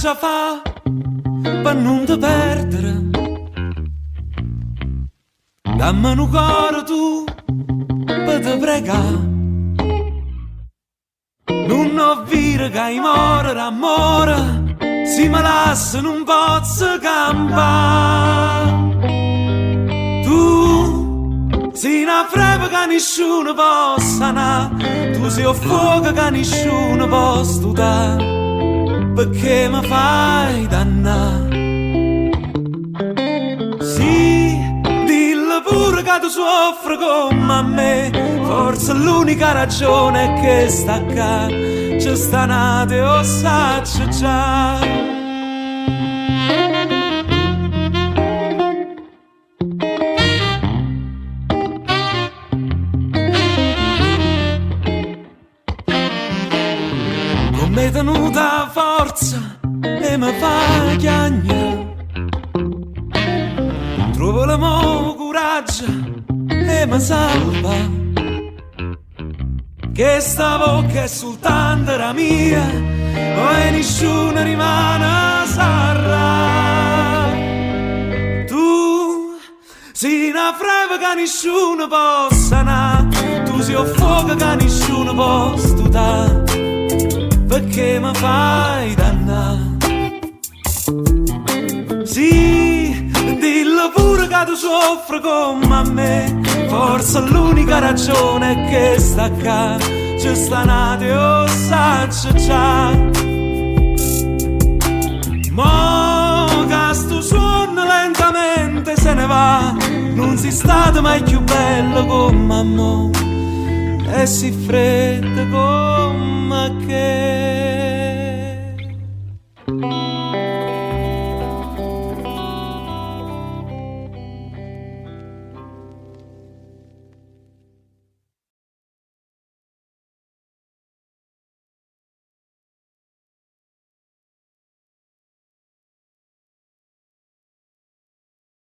già fa per non te perdere. Dammi un cuore tu per te pregare. Non ho vire che hai more d'amore, si mi lascia non posso campare. Tu sei una freva che nessuno possa andare, tu sei un fuoco che nessuno possa dare, perché mi fai dannare. Sì, dillo pure che tu soffri come me, forse l'unica ragione è che sta qua, ci sta nata e lo saccio già. Come tenuta forza e mi fa chiagnare, trovo l'amore, coraggio e mi salva. Che sta bocca è soltanto la mia, e nessuno rimane sarà. Tu sei una freva che nessuno possa andare, tu sei un fuoco che nessuno possa dare, perché mi fai dannare. Sì, dillo pure che tu soffri come me, forse l'unica ragione è che sta qua, ci sta nata e lo saccio già. Mo che sto suono lentamente se ne va, non sei stato mai più bello come mo, e si freddo come che